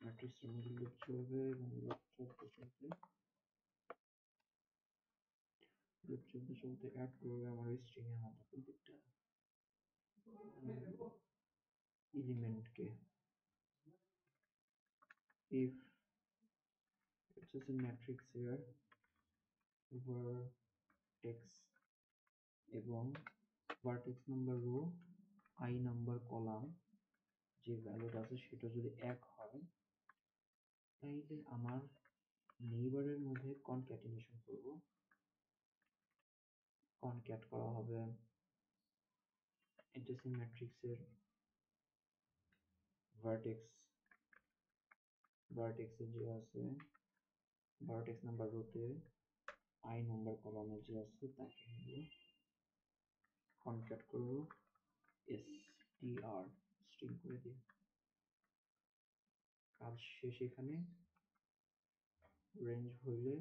ম্যাট্রিক্সের মধ্যে লুপ চলবে এবং লুপ চলতে চলতে অ্যাড করবে আমার স্ট্রিং এর মধ্যে প্রত্যেকটা এলিমেন্টকে। if adjacent matrix here vertex এবং vertex number rho, I number column, যে ভ্যালুটা আছে সেটা যদি 1 হয়, তাইলে আমার নেইবারের মধ্যে কনক্যাটিনেশন করব। কনক্যাট করা হবে অ্যাডজেসেন্ট ম্যাট্রিক্সের ভার্টেক্স, ভার্টেক্সে যে আছে, ভার্টেক্স নাম্বার রোতে আই নাম্বার কলামে যে আছে তাকে হলো কনক্যাট করব str, স্ট্রিং করে দিই। কাজ শেষ। এখানে রেঞ্জ হইলে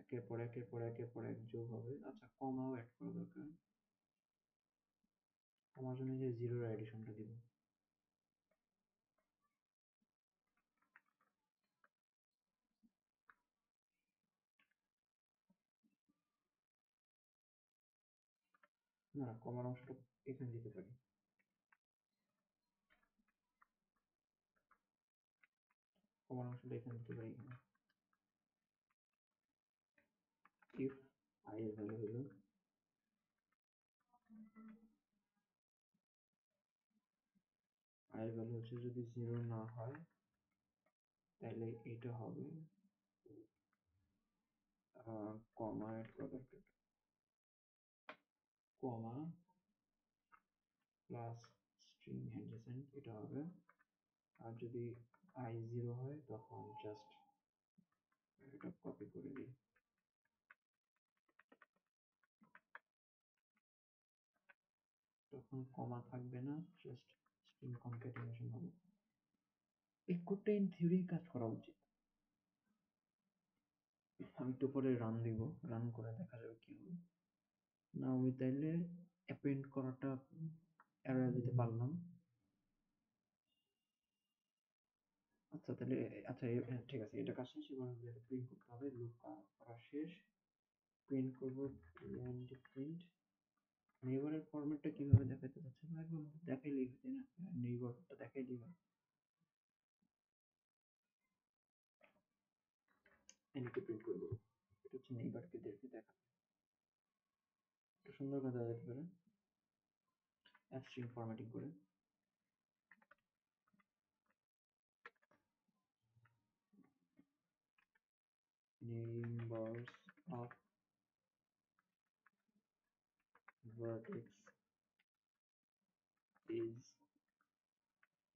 একের পর একের পর একের পর এক যোগ হবে। আচ্ছা, কমাও অ্যাড করা দরকার। কমার জন্য যে জিরোর অ্যাডিশনটা দিব। না, কমার অংশটা এখানে দিতে পারি। কমার অংশটা এখানে দিতে পারি। এখানে if i এর ভ্যালু হলো i এর ভ্যালু হচ্ছে যদি 0 না হয় তাহলে এটা হবে কমা অ্যাড করা দরকার। কমা প্লাস স্ট্রিং অ্যাডজেসেন্ট এটা হবে। আর যদি i 0 হয় তখন জাস্ট এটা কপি করে দিই। তখন কমা থাকবে না, জাস্ট স্ট্রিং কনক্যাটিনেশন হবে। এই কোডটা ইন থিওরি কাজ করা উচিত। আমি একটু পরে রান দিব, রান করে দেখা যাবে কি হবে। না আমি তাইলে অ্যাপেন্ড করাটা এরর দিতে পারলাম। আচ্ছা তাহলে, আচ্ছা ঠিক আছে, এটা কাজ শেষ। এবার আমাদের প্রিন্ট করতে হবে। লুপ করা শেষ। প্রিন্ট করব প্রিন্ট। নেইবারের ফরম্যাটটা কিভাবে দেখাতে চাচ্ছি না, একদম দেখাইলেই হচ্ছে না, নেইবারটা দেখাইলেই হয়। এনিকে প্রিন্ট করব, এটা হচ্ছে নেইবারকে দেখে দেখা সুন্দর করে দেওয়া যেতে পারে স্ট্রিং ফরম্যাটিং করে। neighbors of vertex is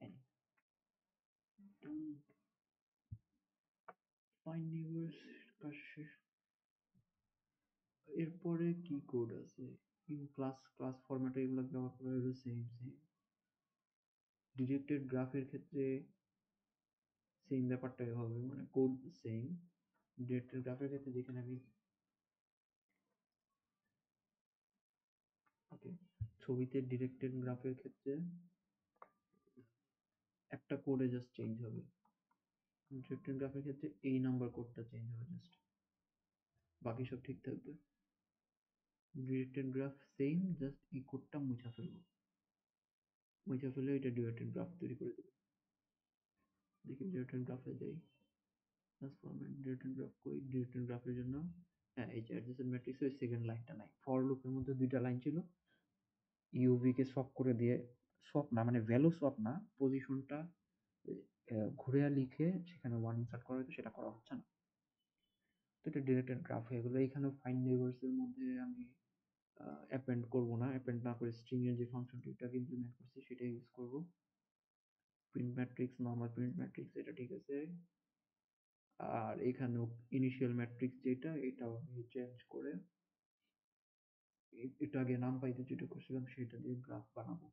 any. Find neighbors কাজ শেষ। এরপরে কি কোড আছে? ইন ক্লাস, ক্লাস ফরম্যাটে এগুলো ব্যবহার করা হলো সেম সেম। ডিরেক্টেড গ্রাফের ক্ষেত্রে সেম ব্যাপারটাই হবে, মানে কোড সেম। ডিরেক্টেড গ্রাফের ক্ষেত্রে যেখানে আমি ওকে, ছবিতে ডিরেক্টেড গ্রাফের ক্ষেত্রে একটা কোডে জাস্ট চেঞ্জ হবে। ডিরেক্টেড গ্রাফের ক্ষেত্রে এই নাম্বার কোডটা চেঞ্জ হবে জাস্ট, বাকি সব ঠিক থাকবে। ডিরেক্টেড গ্রাফ সেম, জাস্ট এই কোডটা মুছে ফেলবো। মুছে ফেলে এটা ডিরেক্টেড গ্রাফ তৈরি করে দেবে। দেখি ডিরেক্টেড গ্রাফে যাই, ট্রান্সফরমেট ডিরেক্টেড গ্রাফ কই? ডিরেক্টেড গ্রাফের জন্য হ্যাঁ, এই যে অ্যাডজেসেন্ট ম্যাট্রিক্সের সেকেন্ড লাইনটা নাই। ফর লুপের মধ্যে দুইটা লাইন ছিল, ইউভি কে swap করে দিয়ে, swap না মানে ভ্যালু swap না, পজিশনটা ঘুরে লিখে সেখানে 1 ইনসার্ট করা হতো, সেটা করা হচ্ছে না। তো এটা ডিরেক্টেড গ্রাফ হয়ে গেলো। এখানে ফাইন্ড নেইবারস এর মধ্যে আমি অ্যাপেন্ড করব না, অ্যাপেন্ড না করে স্ট্রিং এর যে ফাংশনটি এটাকে ইমপ্লিমেন্ট করছি সেটা ইউজ করব। Print matrix, normal print matrix, এটা ঠিক আছে। আর এখানেও ইনিশিয়াল ম্যাট্রিক্স যেটা, এটাও আমি চেঞ্জ করে একটু আগে নাম পাইতে যেটা করছিলাম সেটা দিয়ে গ্রাফ বানাবো।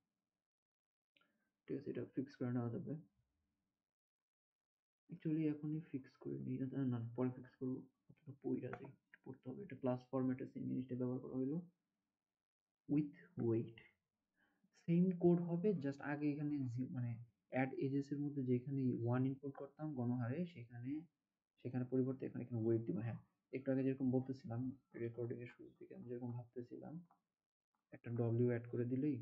ঠিক আছে, এটা ফিক্স করে নেওয়া যাবে। অ্যাকচুয়ালি এখনই ফিক্স করে নিই, না না পরে ফিক্স করবো। অতটা পইরা যাই, পড়তে হবে। এটা ক্লাস ফরম্যাটে সেম জিনিসটা ব্যবহার করা হলো উইথ ওয়েট। সেম কোড হবে, জাস্ট আগে এখানে মানে অ্যাড এজেস এর মধ্যে যেখানে 1 ইনপুট করতাম গণহারে, সেখানে সেখানে পরিবর্তে এখানে এখানে ওয়েট দিব। হ্যাঁ, একটু আগে যেরকম বলতেছিলাম রেকর্ডিং এর শুরু থেকে, আমি যেরকম ভাবতেছিলাম একটা ডব্লিউ অ্যাড করে দিলেই,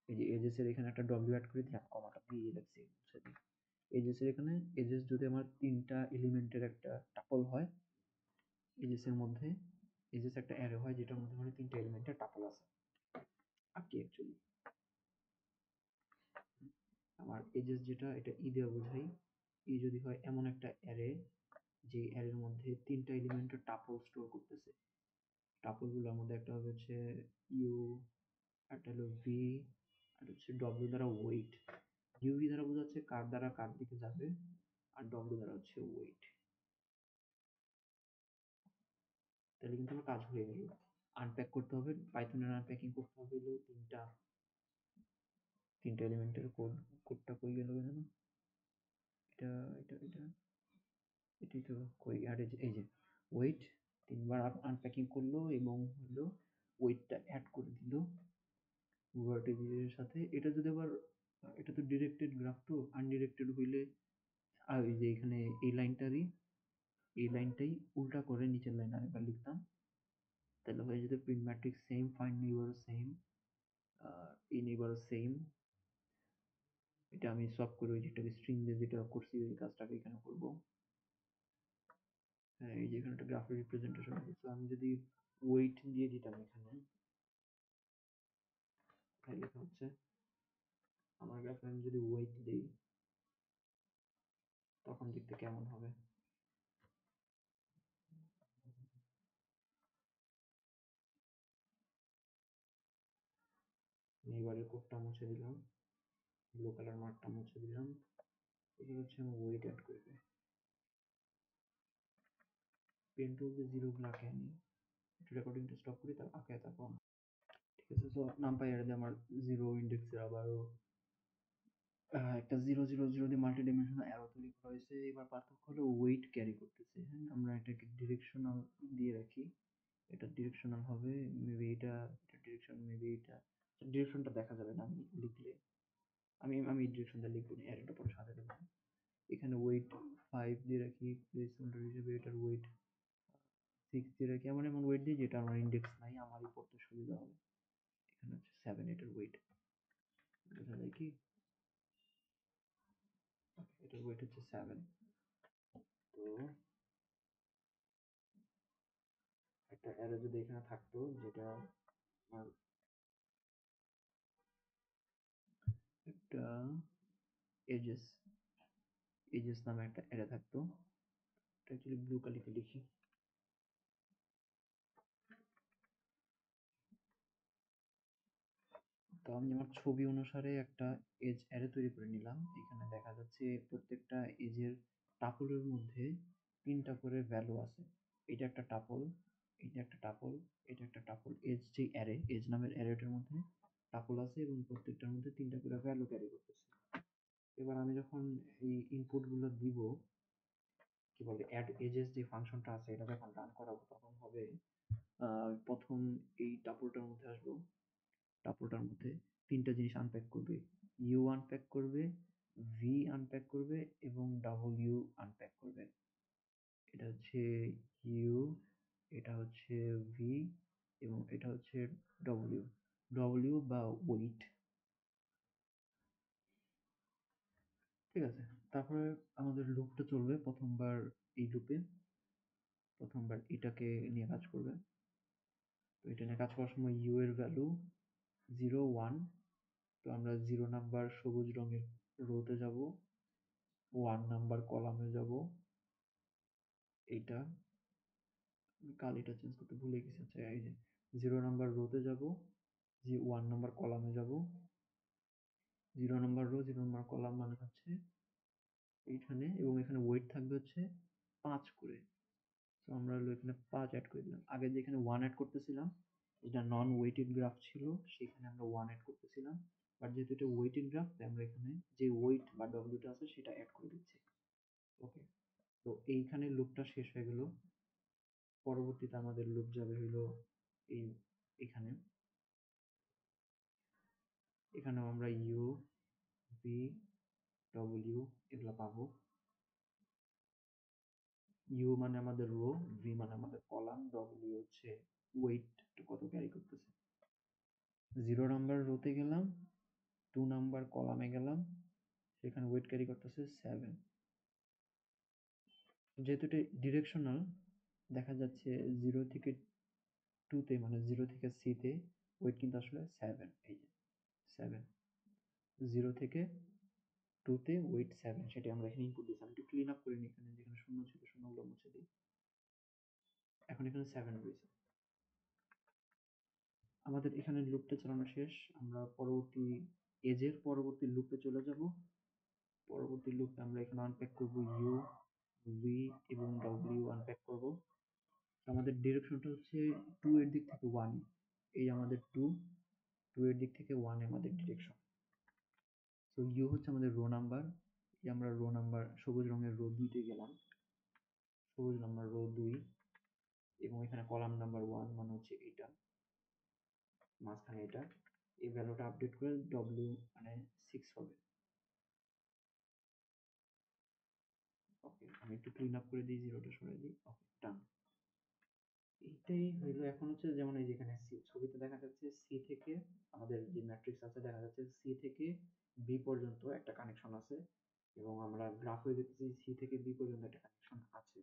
এই যে এজেস এর এখানে একটা ডব্লিউ অ্যাড করে দিলাম, কমাটা দিয়ে রাখছি মুছে দিই। এজেস এর এখানে, এজেস যদি আমার 3টা এলিমেন্টের একটা টাপল হয় এজেস এর মধ্যে, এজেস একটা অ্যারে হয় যেটার মধ্যে মানে তিনটা এলিমেন্টের টাপল আছে আর কি অ্যাকচুয়ালি। আমার এজেস যেটা এটা ই দিয়ে বোঝাই, ই যদি হয় এমন একটা অ্যারে যে অ্যারের মধ্যে তিনটা এলিমেন্টের টাপল স্টোর করতেছে। টাপল গুলোর মধ্যে একটা হবে হচ্ছে ইউ, একটা হলো ভি, আর হচ্ছে ডব্লিউ দ্বারা ওয়েট। ইউভি দ্বারা বোঝাচ্ছে কার দ্বারা কার দিকে যাবে, আর ডব্লিউ দ্বারা হচ্ছে ওয়েট। তাহলে কিন্তু আমার কাজ হয়ে গেল। আনপ্যাক করতে হবে, পাইথনের আনপ্যাকিং করতে হবে হলো তিনটা এলিমেন্টের কোডটা কই গেল জানো? এটা এটা এটা এটাই তো কই, আর এই যে ওয়েট তিনবার আনপ্যাকিং করলো এবং হলো ওয়েটটা অ্যাড করে দিল ভার্টিসের সাথে। এটা যদি আবার এটা তো ডিরেক্টেড গ্রাফ, তো আনডিরেক্টেড হইলে আর এই যে এখানে এই লাইনটাই উল্টা করে নিচের লাইন আরেকবার লিখতাম, তাহলে হয়ে যেত print matrix same, find neighbour same, ই নেইবার সেম। এটা আমি সলভ করে ওই যেটা স্ট্রিং দিয়ে যেটা করছি ওই কাজটাকে এখানে করব। হ্যাঁ, এই যে এখানে একটা গ্রাফের রিপ্রেজেন্টেশন আছে, তো আমি যদি ওয়েট দিয়ে দিতাম এখানে, তাহলে লেখা হচ্ছে আমার গ্রাফে আমি যদি ওয়েট দিই তখন দেখতে কেমন হবে। নেইবারের কোডটা মুছে দিলাম, ব্লু কালার মার্কটা মুছে দিলাম, এবার হচ্ছে আমি ওয়েট অ্যাড করবে। পেন টুল দিয়ে জিরো গুলো আঁকে আনি, একটু রেকর্ডিংটা স্টপ করি, তার আঁকে তারপর ঠিক আছে। সো নামপাই এর দিয়ে আমার জিরো ইন্ডেক্সের আবারও একটা 0 0 0 দিয়ে মাল্টি ডাইমেনশনাল অ্যারো তৈরি করা হয়েছে। এবার পার্থক্য হলো ওয়েট ক্যারি করতেছে। হ্যাঁ, আমরা এটাকে ডিরেকশনাল দিয়ে রাখি, এটা ডিরেকশনাল হবে, মেবি এটা ডিরেকশন, মেবি এটা ডিরেকশনটা দেখা যাবে না আমি লিখলে। আমি ডিরেকশনটা লিখবো না, অ্যারেটা পরে সাথে দেবো। এখানে ওয়েট 5 দিয়ে রাখি, প্লেসহোল্ডার হিসেবে এটার ওয়েট 6 দিয়ে রাখি, এমন এমন ওয়েট দিই যেটা আমার ইন্ডেক্স নাই, আমারই পড়তে সুবিধা হবে। এখানে হচ্ছে 7 এটার ওয়েট, দেখা যায় কি এটার ওয়েট হচ্ছে 7। তো একটা অ্যারো যদি এখানে থাকতো যেটা আমার একটা এজেস এজেস নামে একটা অ্যারে থাকতো, এটা অ্যাকচুয়ালি ব্লু কালিতে লিখি। তো আমি আমার ছবি অনুসারে একটা এজ অ্যারে তৈরি করে নিলাম। এখানে দেখা যাচ্ছে প্রত্যেকটা এজের টাপলের মধ্যে তিনটা করে ভ্যালু আছে। এটা একটা টাপল, এটা একটা টাপল, এটা একটা টাপল। এজ যে অ্যারে, এজ নামের অ্যারেটার মধ্যে টাপল আছে এবং প্রত্যেকটার মধ্যে তিনটা করে ভ্যালু ক্যারি করতেছে। এবার আমি যখন এই ইনপুট গুলো দিব, কি বলে অ্যাড এজেস যে ফাংশনটা আছে এটা যখন রান করাবো তখন হবে প্রথম এই টাপলটার মধ্যে আসবো, টাপলটার মধ্যে তিনটা জিনিস আনপ্যাক করবে, ইউ আনপ্যাক করবে, ভি আনপ্যাক করবে এবং ডাব্লিউ আনপ্যাক করবে। এটা হচ্ছে ইউ, এটা হচ্ছে ভি এবং এটা হচ্ছে ডব্লিউ, ডব্লিউ বা ওয়েট। ঠিক আছে, তারপরে আমাদের লুপটা চলবে প্রথমবার, এই লুপে প্রথমবার এটাকে নিয়ে কাজ করবে। তো এটা নিয়ে কাজ করার সময় ইউ এর ভ্যালু 0 1, তো আমরা 0 নাম্বার সবুজ রঙের রোতে যাব, 1 নাম্বার কলামে যাব, এইটা আমি কালিটা চেঞ্জ করতে ভুলে গেছি। আচ্ছা এই যে 0 নাম্বার রোতে যাব, 1 নাম্বার কলামে যাব, 0 নাম্বার রো 0 নাম্বার কলাম মানে হচ্ছে এইখানে, এবং এখানে ওয়েট থাকবে হচ্ছে 5 করে। তো আমরা হলো এখানে 5 অ্যাড করে দিলাম। আগে যেখানে 1 অ্যাড করতেছিলাম এটা নন ওয়েটেড গ্রাফ ছিল, সেখানে আমরা 1 অ্যাড করতেছিলাম, বাট যেহেতু এটা ওয়েটেড গ্রাফ তাই আমরা এখানে যে ওয়েট বা ডব্লিউটা আছে সেটা অ্যাড করে দিচ্ছি। ওকে, তো এইখানে লুপটা শেষ হয়ে গেল। পরবর্তীতে আমাদের লুপ যাবে হইলো এই এখানে, এখানেও আমরা ইউ ভি ডব্লিউ এগুলো পাবো। ইউ মানে আমাদের রো, ভি মানে আমাদের কলাম, ডব্লিউ হচ্ছে ওয়েট কত ক্যারি করতেছে। 0 নাম্বার রোতে গেলাম, 2 নাম্বার কলামে গেলাম, সেখানে ওয়েট ক্যারি করতেছে 7। যেহেতু এটা ডিরেকশনাল দেখা যাচ্ছে 0 থেকে 2 তে মানে 0 থেকে c তে ওয়েট কিন্তু আসলে 7, এই যে 7, 0 থেকে 2 তে ওয়েট 7, সেটা আমরা এখানে ইনপুট দিয়েছি। আমি একটু ক্লিন আপ করে নিই, এখানে যেখানে শূন্য ছিল শূন্যগুলো মুছে দিই। এখন এখানে 7 রয়েছে। আমাদের এখানে লুপটা চালানো শেষ। আমরা পরবর্তী এজের পরবর্তী লুপে চলে যাব। পরবর্তী লুপে আমরা এখানে আনপ্যাক করব ইউ, ভি এবং ডব্লিউ আনপ্যাক করব। আমাদের ডিরেকশনটা হচ্ছে 2 এর দিক থেকে 1, এই আমাদের 2 এর দিক থেকে 1 আমাদের ডিরেকশন। তো ইউ হচ্ছে আমাদের রো নাম্বার, এই আমরা রো নাম্বার সবুজ রঙের রো 2 তে গেলাম, সবুজ নাম্বার রো 2, এবং এখানে কলাম নাম্বার 1 মানে হচ্ছে এটা, মাঝখানে এটা। এই ভ্যালুটা আপডেট করে ডব্লিউ মানে 6 হবে। ওকে, আমি একটু ক্লিন আপ করে দিই, জিরোটা সরিয়ে দিই। ওকে, ডান। এইটাই হইলো। এখন হচ্ছে যেমন এই যেখানে ছবিতে দেখা যাচ্ছে সি থেকে আমাদের যে ম্যাট্রিক্স আছে দেখা যাচ্ছে সি থেকে বি পর্যন্ত একটা কানেকশন আছে, এবং আমরা গ্রাফে দেখতেছি সি থেকে বি পর্যন্ত একটা কানেকশন আছে।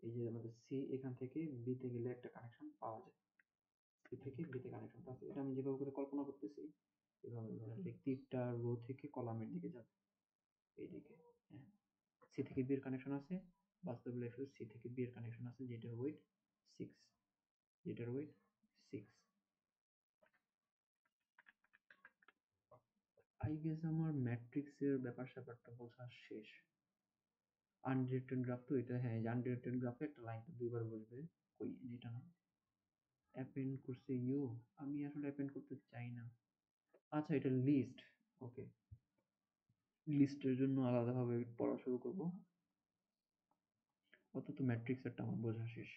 এই যে আমাদের সি এখান থেকে বি তে গেলে একটা কানেকশন পাওয়া যায়, সি থেকে বি তে কানেকশন আছে। এটা আমি যেভাবে করে কল্পনা করতেছি এভাবে প্রত্যেকটা রো থেকে কলামের দিকে যাবে, এইদিকে। হ্যাঁ, সি থেকে বি এর কানেকশন আছে, বাস্তব লাইফে সি থেকে বি এর কানেকশন আছে, যেটার ওয়েট 6, যেটার ওয়েট 6। আই গেস আমার ম্যাট্রিক্সের ব্যাপার স্যাপারটা বোঝা শেষ। আনডিরেক্টেড গ্রাফ তো এটা, হ্যাঁ, আনডিরেক্টেড গ্রাফে একটা লাইন দুইবার বসবে, কই যেটা না অ্যাপেন্ড করছে ইউ, আমি আসলে অ্যাপেন্ড করতে চাই না। আচ্ছা, এটা লিস্ট। ওকে, লিস্টের জন্য আলাদাভাবে পড়া শুরু করবো। অত তো ম্যাট্রিক্সেরটা আমার বোঝা শেষ।